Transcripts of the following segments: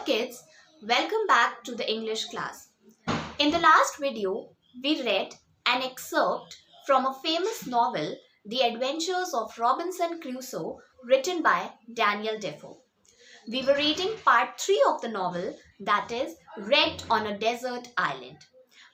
Hello kids, welcome back to the English class. In the last video, we read an excerpt from a famous novel, The Adventures of Robinson Crusoe, written by Daniel Defoe. We were reading part 3 of the novel, that is, Wrecked on a Desert Island,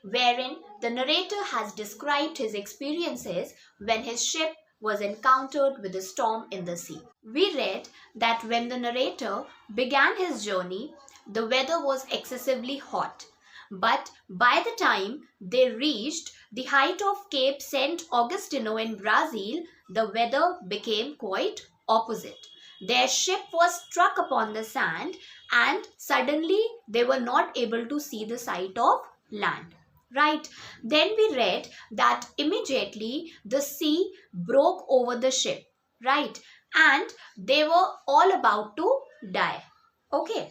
wherein the narrator has described his experiences when his ship was encountered with a storm in the sea. We read that when the narrator began his journey, the weather was excessively hot. But by the time they reached the height of Cape St. Augustino in Brazil, the weather became quite opposite. Their ship was struck upon the sand and suddenly they were not able to see the sight of land. Right. Then we read that immediately the sea broke over the ship. Right. And they were all about to die. Okay.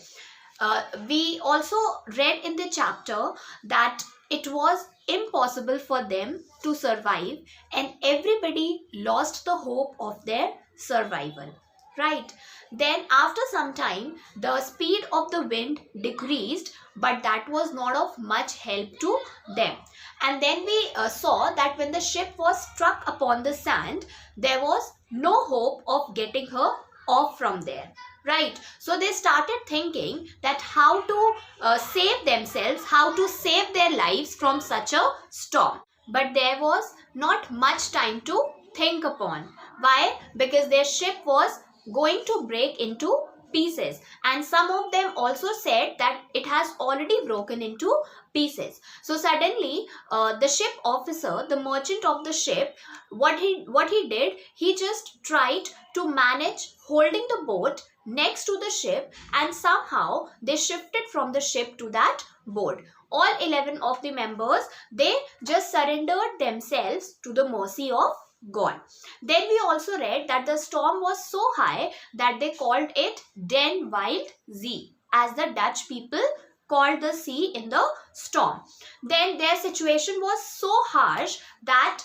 We also read in the chapter that it was impossible for them to survive and everybody lost the hope of their survival. Right. Then after some time, the speed of the wind decreased, but that was not of much help to them. And then we saw that when the ship was struck upon the sand, there was no hope of getting her off from there. Right. So they started thinking that how to save themselves, how to save their lives from such a storm. But there was not much time to think upon. Why? Because their ship was going to break into pieces, and some of them also said that it has already broken into pieces. So suddenly the ship officer, the merchant of the ship, what he did, he just tried to manage holding the boat next to the ship, and somehow they shifted from the ship to that boat. All 11 of the members, they just surrendered themselves to the mercy of God. Then we also read that the storm was so high that they called it Den Wild Zee, as the Dutch people called the sea in the storm. Then their situation was so harsh that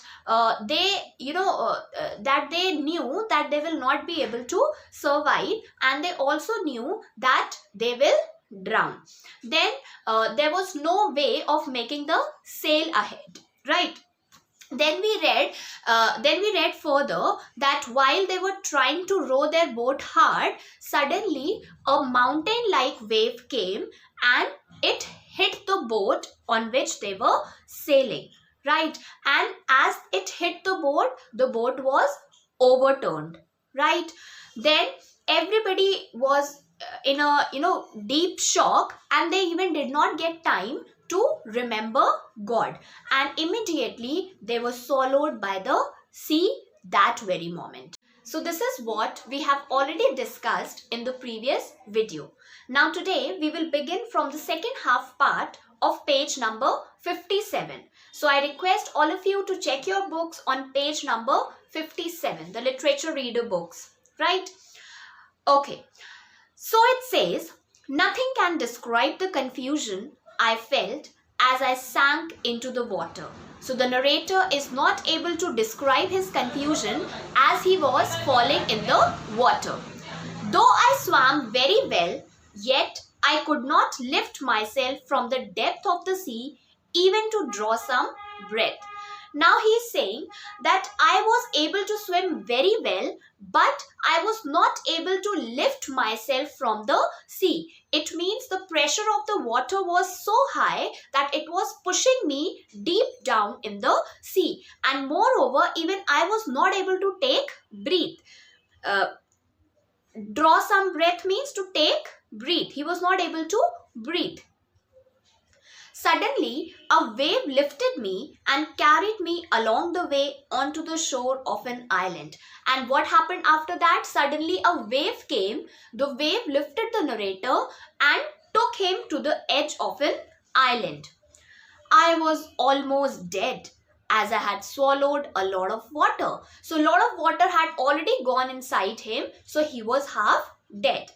they knew that they will not be able to survive, and they also knew that they will drown. Then there was no way of making the sail ahead. Right. Then we read further that while they were trying to row their boat hard, suddenly a mountain-like wave came and it hit the boat on which they were sailing. Right. And as it hit the boat was overturned. Right. Then everybody was in a deep shock, and they even did not get time to remember God, and immediately they were swallowed by the sea that very moment. So this is what we have already discussed in the previous video. Now today we will begin from the second half part of page number 57. So I request all of you to check your books on page number 57, the literature reader books. Right? Okay. So it says, nothing can describe the confusion I felt as I sank into the water. So the narrator is not able to describe his confusion as he was falling in the water. Though I swam very well, yet I could not lift myself from the depth of the sea even to draw some breath. Now he is saying that I was able to swim very well, but I was not able to lift myself from the sea. It means the pressure of the water was so high that it was pushing me deep down in the sea. And moreover, even I was not able to take breath. Draw some breath means to take breath. He was not able to breathe. Suddenly, a wave lifted me and carried me along the way onto the shore of an island. And what happened after that? Suddenly, a wave came. The wave lifted the narrator and took him to the edge of an island. I was almost dead, as I had swallowed a lot of water. So, a lot of water had already gone inside him. So, he was half dead.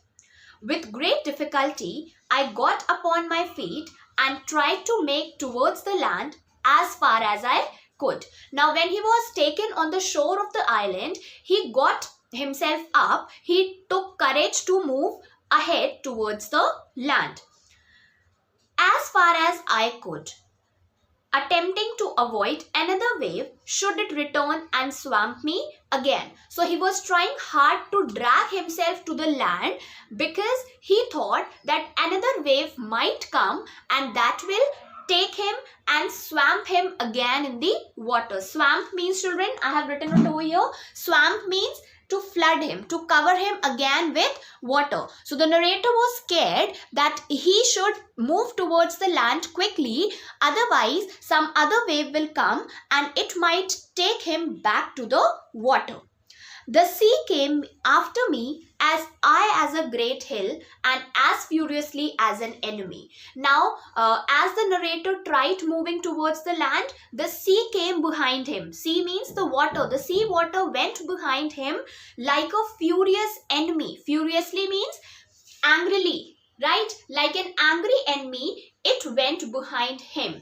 With great difficulty, I got upon my feet and tried to make towards the land as far as I could. Now, when he was taken on the shore of the island, he got himself up. He took courage to move ahead towards the land, as far as I could, attempting to avoid another wave should it return and swamp me again. So he was trying hard to drag himself to the land because he thought that another wave might come and that will take him and swamp him again in the water. Swamp means, children, I have written it over here. Swamp means to flood him, to cover him again with water. So the narrator was scared that he should move towards the land quickly, otherwise some other wave will come and it might take him back to the water. The sea came after me as a great hill and as furiously as an enemy. Now, as the narrator tried moving towards the land, the sea came behind him. Sea means the water. The sea water went behind him like a furious enemy. Furiously means angrily, right? Like an angry enemy, it went behind him.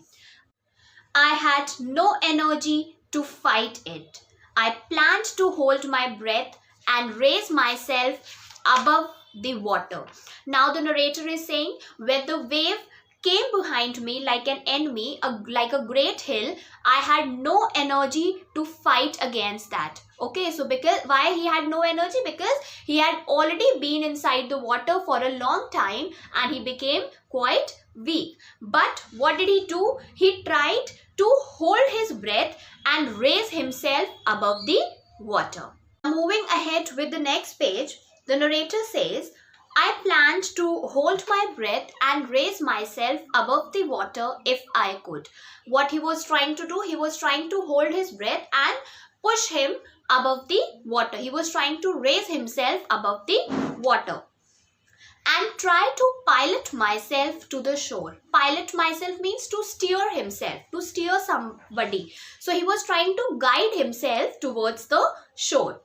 I had no energy to fight it. I planned to hold my breath and raise myself above the water. Now the narrator is saying, when the wave came behind me like an enemy, like a great hill, I had no energy to fight against that. Okay, so because why he had no energy? Because he had already been inside the water for a long time and he became quite weak. But what did he do? He tried to hold his breath and raise himself above the water. Moving ahead with the next page, the narrator says, I planned to hold my breath and raise myself above the water if I could. What he was trying to do, he was trying to hold his breath and push him above the water. He was trying to raise himself above the water and try to pilot myself to the shore. Pilot myself means to steer himself, to steer somebody. So he was trying to guide himself towards the shore.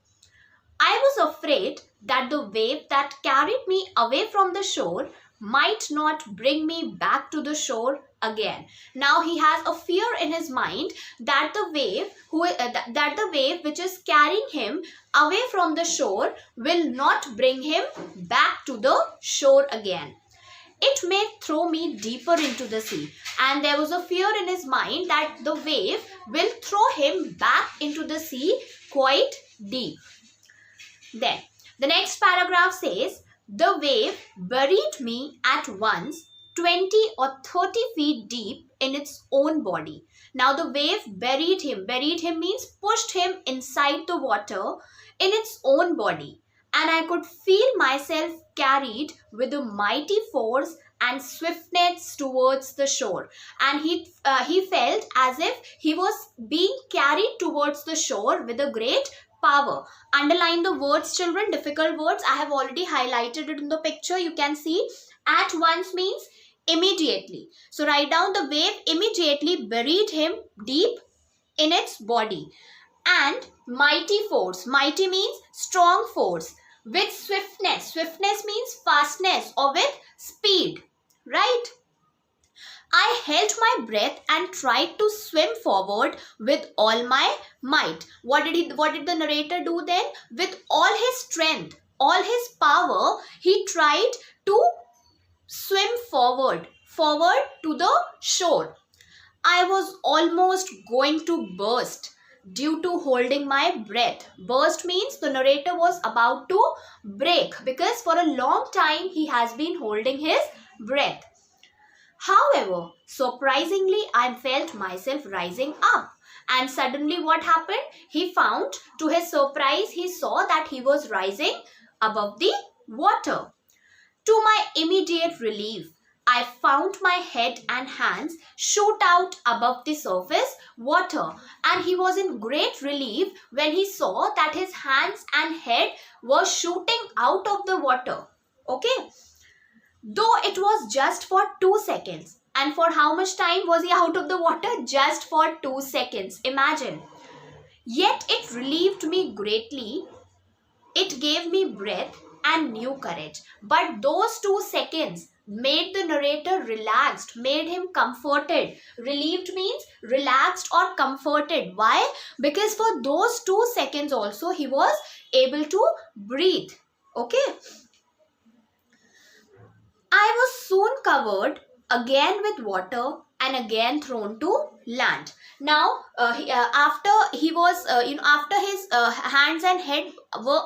I was afraid that the wave that carried me away from the shore might not bring me back to the shore again. Now he has a fear in his mind that the wave which is carrying him away from the shore will not bring him back to the shore again. It may throw me deeper into the sea. And there was a fear in his mind that the wave will throw him back into the sea quite deep. Then the next paragraph says, the wave buried me at once 20 or 30 feet deep in its own body. Now the wave buried him. Buried him means pushed him inside the water in its own body. And I could feel myself carried with a mighty force and swiftness towards the shore. And he felt as if he was being carried towards the shore with a great power. Underline the words, children, difficult words. I have already highlighted it in the picture. You can see at once means immediately. So write down, the wave immediately buried him deep in its body. And mighty force. Mighty means strong force. With swiftness. Swiftness means fastness or with speed. Right? I held my breath and tried to swim forward with all my might. What did the narrator do then? With all his strength, all his power, he tried to swim forward to the shore. I was almost going to burst due to holding my breath. Burst means the narrator was about to break because for a long time he has been holding his breath. However, surprisingly, I felt myself rising up. And suddenly what happened? He found, to his surprise, he saw that he was rising above the water. To my immediate relief, I found my head and hands shoot out above the surface water. And he was in great relief when he saw that his hands and head were shooting out of the water. Okay? Though it was just for 2 seconds. And for how much time was he out of the water? Just for 2 seconds. Imagine. Yet it relieved me greatly. It gave me breath and new courage. But those 2 seconds made the narrator relaxed, made him comforted. Relieved means relaxed or comforted. Why? Because for those 2 seconds also he was able to breathe. Okay. soon covered again with water and again thrown to land. Now, after he was, after his hands and head were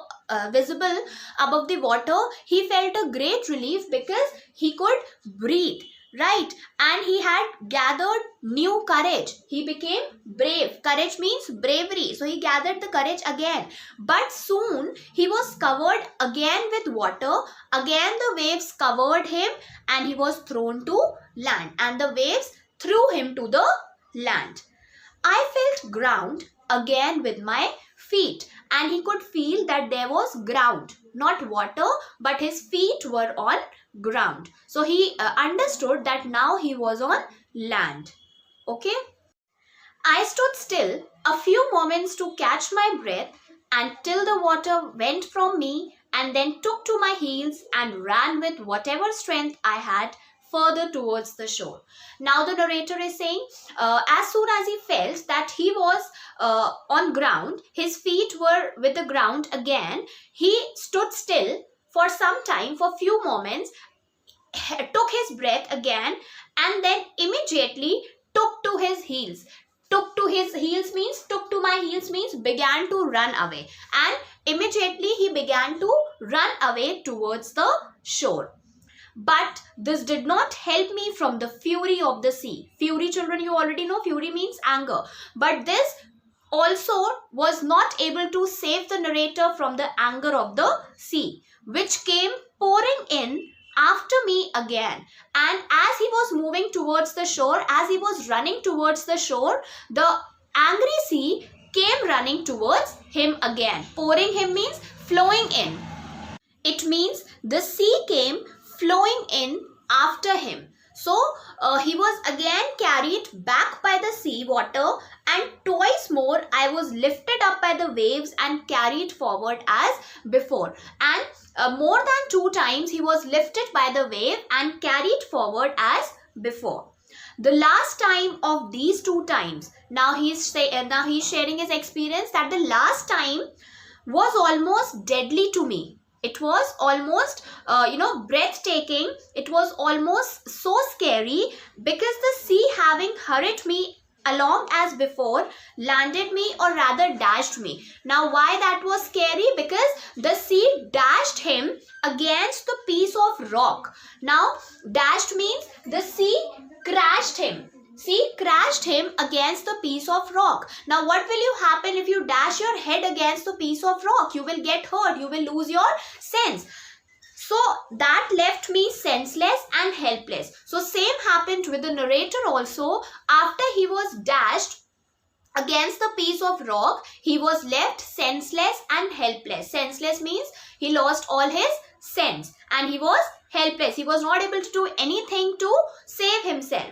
visible above the water, he felt a great relief because he could breathe, right? And he had gathered new courage. He became brave. Courage means bravery. So he gathered the courage again. But soon he was covered again with water. Again the waves covered him and he was thrown to land. And the waves threw him to the land. I felt ground again with my feet, and he could feel that there was ground, not water, but his feet were on ground. So he understood that now he was on land. Okay. I stood still a few moments to catch my breath until the water went from me, and then took to my heels and ran with whatever strength I had further towards the shore. Now the narrator is saying, as soon as he felt that he was on ground, his feet were with the ground again, he stood still for some time, for few moments, took his breath again, and then immediately took to his heels. Took to his heels means, took to my heels means began to run away, and immediately he began to run away towards the shore. But this did not help me from the fury of the sea. Fury, children, you already know, fury means anger. But this also was not able to save the narrator from the anger of the sea, which came pouring in after me again. And as he was moving towards the shore, as he was running towards the shore, the angry sea came running towards him again. Pouring him means flowing in. It means the sea came flowing in after him. So he was again carried back by the sea water, and twice more I was lifted up by the waves and carried forward as before. And more than 2 times he was lifted by the wave and carried forward as before. The last time of these 2 times, now he's sharing his experience that the last time was almost deadly to me. It was almost, breathtaking. It was almost so scary, because the sea, having hurried me along as before, landed me, or rather dashed me. Now, why that was scary? Because the sea dashed him against the piece of rock. Now, dashed means the sea crashed him. See, crashed him against the piece of rock. Now, what will you happen if you dash your head against the piece of rock? You will get hurt. You will lose your sense. So, that left me senseless and helpless. So, same happened with the narrator also. After he was dashed against the piece of rock, he was left senseless and helpless. Senseless means he lost all his sense, and he was helpless. He was not able to do anything to save himself.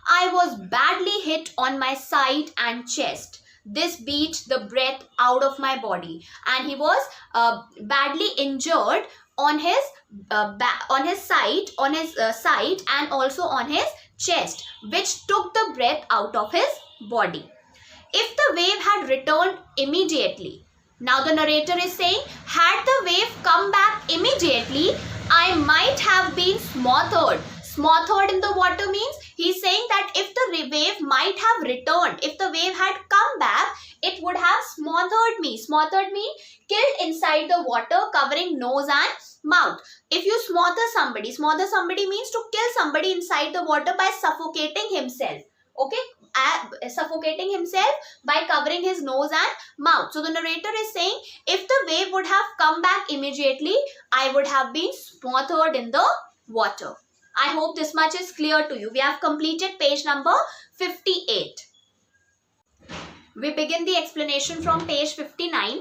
I was badly hit on my side and chest. This beat the breath out of my body, and he was badly injured on his side, and also on his chest, which took the breath out of his body. If the wave had returned immediately, now the narrator is saying, had the wave come back immediately, I might have been smothered. Smothered in the water means, he's saying that if the wave might have returned, if the wave had come back, it would have smothered me. Smothered means killed inside the water, covering nose and mouth. If you smother somebody means to kill somebody inside the water by suffocating himself. Okay, suffocating himself by covering his nose and mouth. So the narrator is saying, if the wave would have come back immediately, I would have been smothered in the water. I hope this much is clear to you. We have completed page number 58. We begin the explanation from page 59.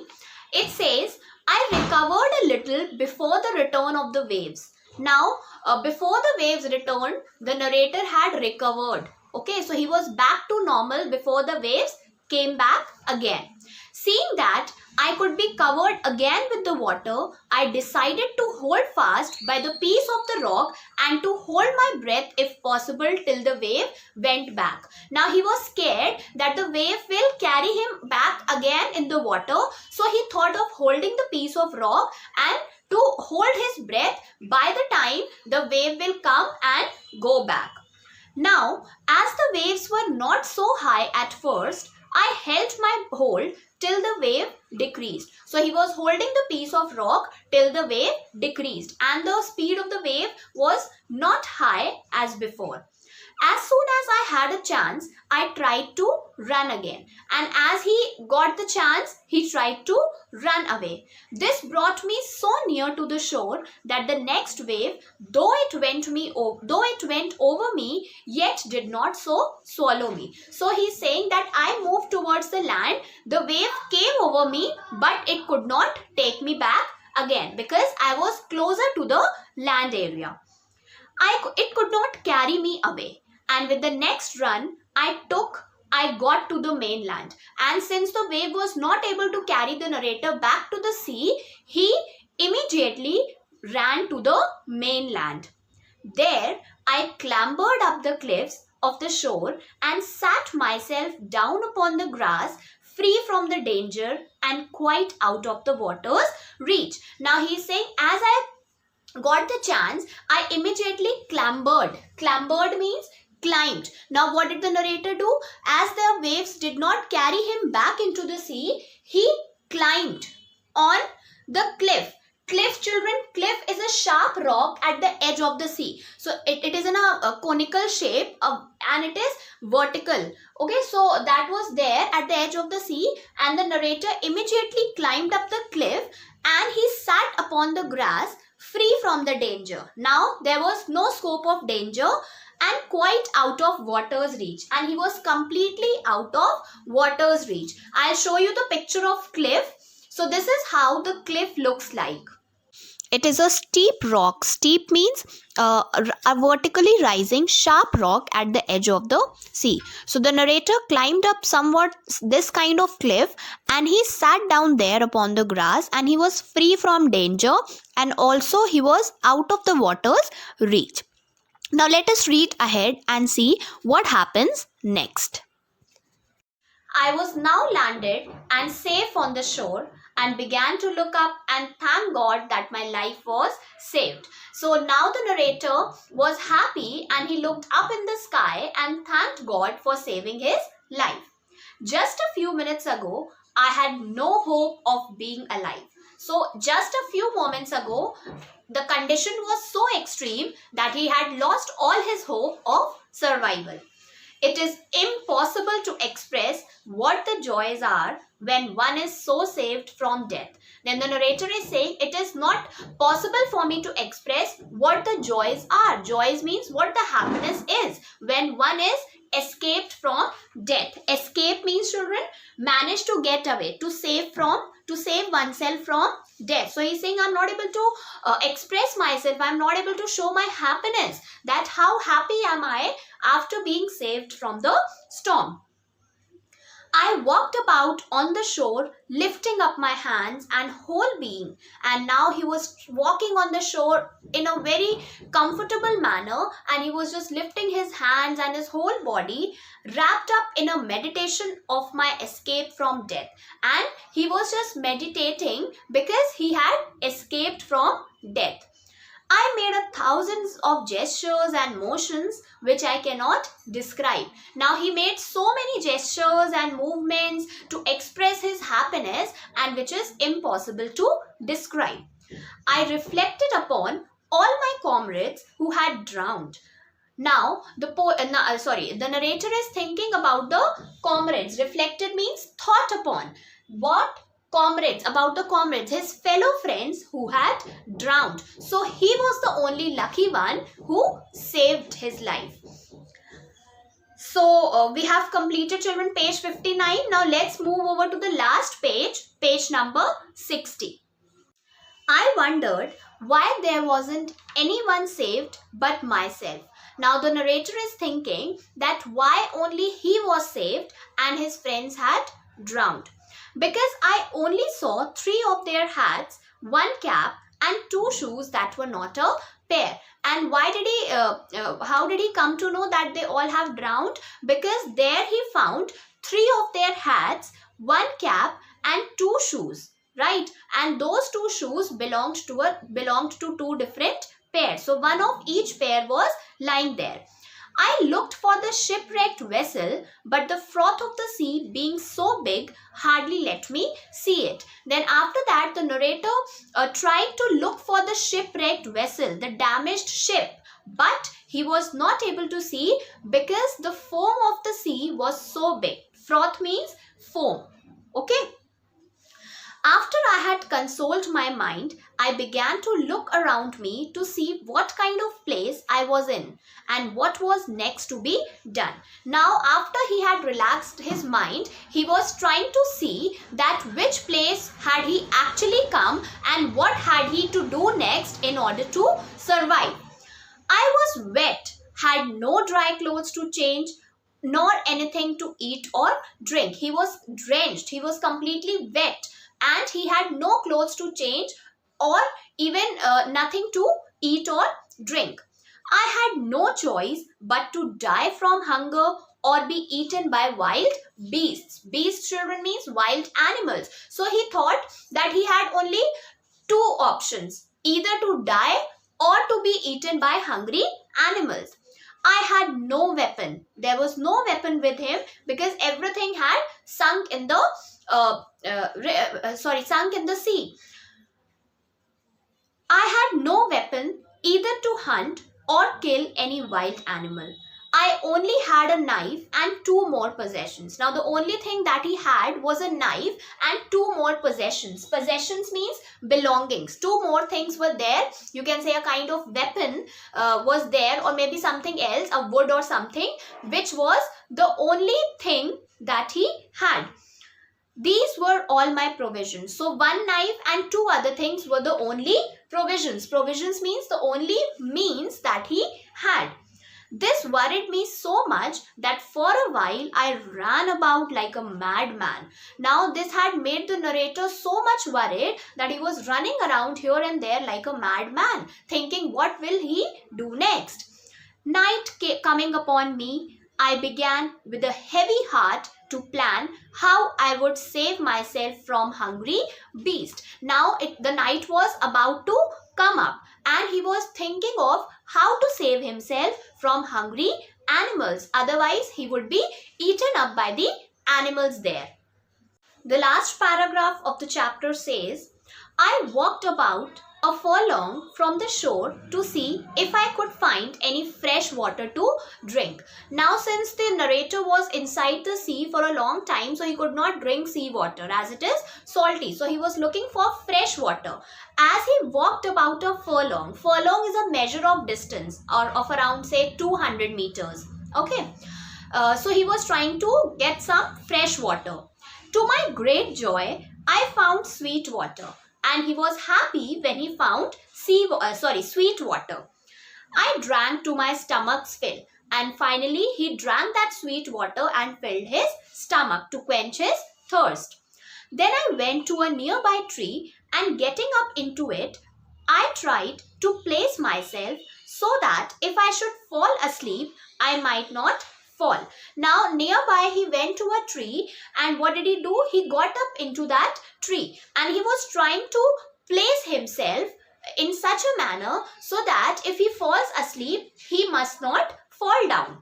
It says, I recovered a little before the return of the waves. Now, before the waves returned, the narrator had recovered. Okay, so he was back to normal before the waves came back again. Seeing that I could be covered again with the water, I decided to hold fast by the piece of the rock and to hold my breath if possible till the wave went back. Now he was scared that the wave will carry him back again in the water, so he thought of holding the piece of rock and to hold his breath by the time the wave will come and go back. Now, as the waves were not so high at first, I held my hold till the wave decreased. So he was holding the piece of rock till the wave decreased, and the speed of the wave was not high as before. As soon as I had a chance, I tried to run again. And as he got the chance, he tried to run away. This brought me so near to the shore that the next wave, though it went over me, yet did not so swallow me. So he's saying that I moved towards the land. The wave came over me, but it could not take me back again because I was closer to the land area. It could not carry me away. And with the next run I got to the mainland. And since the wave was not able to carry the narrator back to the sea, he immediately ran to the mainland. There I clambered up the cliffs of the shore and sat myself down upon the grass, free from the danger and quite out of the water's reach. Now he is saying, as I got the chance, I immediately clambered. Clambered means climbed. Now what did the narrator do? As the waves did not carry him back into the sea, he climbed on the cliff. Cliff, children, cliff is a sharp rock at the edge of the sea. So it is in a conical shape and it is vertical. Okay, so that was there at the edge of the sea, and the narrator immediately climbed up the cliff and he sat upon the grass, free from the danger. Now there was no scope of danger and quite out of water's reach, and he was completely out of water's reach. I'll show you the picture of cliff. So this is how the cliff looks like. It is a steep rock. Steep means a vertically rising sharp rock at the edge of the sea. So the narrator climbed up somewhat this kind of cliff and he sat down there upon the grass, and he was free from danger and also he was out of the water's reach. Now let us read ahead and see what happens next. I was now landed and safe on the shore and began to look up and thank God that my life was saved. So now the narrator was happy and he looked up in the sky and thanked God for saving his life. Just a few minutes ago, I had no hope of being alive. So just a few moments ago, the condition was so extreme that he had lost all his hope of survival. It is impossible to express what the joys are when one is so saved from death. Then the narrator is saying, it is not possible for me to express what the joys are. Joys means what the happiness is when one is escaped from death. Escape means, children, manage to get away, to save oneself from death. So he's saying, I'm not able to express myself. I'm not able to show my happiness. That how happy am I after being saved from the storm. I walked about on the shore, lifting up my hands and whole being. And now he was walking on the shore in a very comfortable manner, and he was just lifting his hands and his whole body, wrapped up in a meditation of my escape from death. And he was just meditating because he had escaped from death. I made thousands of gestures and motions which I cannot describe. Now he made so many gestures and movements to express his happiness, and which is impossible to describe. I reflected upon all my comrades who had drowned. Now the narrator is thinking about the comrades. Reflected means thought upon. What? Comrades, about the comrades, his fellow friends who had drowned. So he was the only lucky one who saved his life. So we have completed, children, page 59. Now let's move over to the last page, page number 60. I wondered why there wasn't anyone saved but myself. Now the narrator is thinking that why only he was saved and his friends had drowned. because I only saw 3 of their hats, 1 cap and 2 shoes that were not a pair. And why did how did he come to know that they all have drowned? Because there he found 3 of their hats, 1 cap and 2 shoes, right? And those 2 shoes belonged to 2 different pairs. So one of each pair was lying there. I looked for the shipwrecked vessel, but the froth of the sea being so big hardly let me see it. Then after that, the narrator tried to look for the shipwrecked vessel, the damaged ship, but he was not able to see because the foam of the sea was so big. Froth means foam. Okay. After I had consoled my mind, I began to look around me to see what kind of place I was in and what was next to be done. Now, after he had relaxed his mind, he was trying to see that which place had he actually come and what had he to do next in order to survive. I was wet, had no dry clothes to change, nor anything to eat or drink. He was drenched, he was completely wet, and he had no clothes to change or even nothing to eat or drink. I had no choice but to die from hunger or be eaten by wild beasts. Beasts, children, means wild animals. So he thought that he had only 2 options, either to die or to be eaten by hungry animals. I had no weapon. There was no weapon with him because everything had sunk in the sunk in the sea. I had no weapon either to hunt or kill any wild animal. I only had a knife and 2 more possessions. Now the only thing that he had was a knife and 2 more possessions. Possessions means belongings. 2 more things were there. You can say a kind of weapon was there, or maybe something else, a wood or something, which was the only thing that he had. These were all my provisions. So 1 knife and 2 other things were the only provisions. Provisions means the only means that he had. This worried me so much that for a while I ran about like a madman. Now this had made the narrator so much worried that he was running around here and there like a madman, thinking what will he do next. Night coming upon me, I began with a heavy heart to plan how I would save myself from hungry beast. Now the night was about to come up and he was thinking of how to save himself from hungry animals. Otherwise, he would be eaten up by the animals there. The last paragraph of the chapter says, I walked about a furlong from the shore to see if I could find any fresh water to drink. Now, since the narrator was inside the sea for a long time, so he could not drink sea water as it is salty. So he was looking for fresh water. As he walked about a furlong, furlong is a measure of distance or of around say 200 meters. Okay. So he was trying to get some fresh water. To my great joy, I found sweet water. And he was happy when he found sweet water. I drank to my stomach's fill, and finally he drank that sweet water and filled his stomach to quench his thirst. Then I went to a nearby tree and getting up into it, I tried to place myself so that if I should fall asleep, I might not fall. Now nearby he went to a tree, and what did he do? He got up into that tree and he was trying to place himself in such a manner so that if he falls asleep, he must not fall down.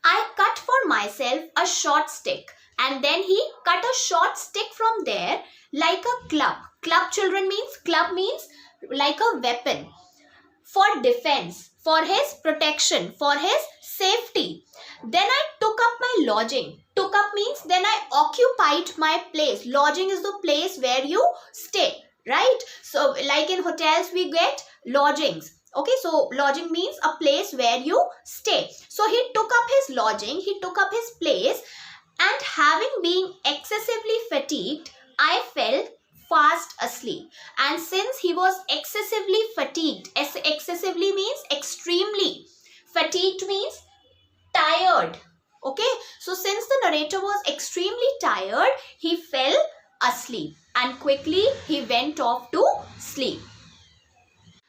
I cut for myself a short stick, and then he cut a short stick from there like a club. Club means like a weapon for defense, for his protection, for his safety. Then I took up my lodging. Took up means then I occupied my place. Lodging is the place where you stay, right? So like in hotels we get lodgings. Okay, so lodging means a place where you stay. So he took up his lodging, he took up his place, and having been excessively fatigued, I fell fast asleep. And since he was excessively fatigued, excessively means extremely. Fatigued means tired. Okay, so since the narrator was extremely tired, he fell asleep and quickly he went off to sleep.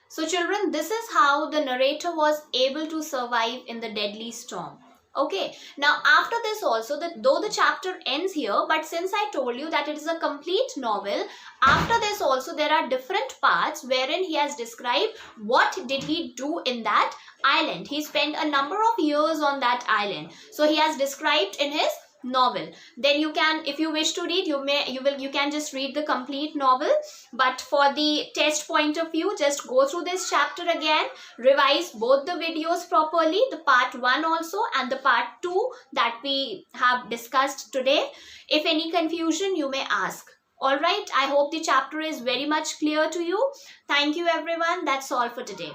So children, this is how the narrator was able to survive in the deadly storm. Okay, now after this also, though the chapter ends here, but since I told you that it is a complete novel, after this also there are different parts wherein he has described what did he do in that island. He spent a number of years on that island. So he has described in his novel. Then you can, if you wish to read, you can just read the complete novel, but for the test point of view, just go through this chapter again, revise both the videos properly, the part 1 also and the part 2 that we have discussed today. If any confusion, you may ask. All right, I hope the chapter is very much clear to you. Thank you everyone. That's all for today.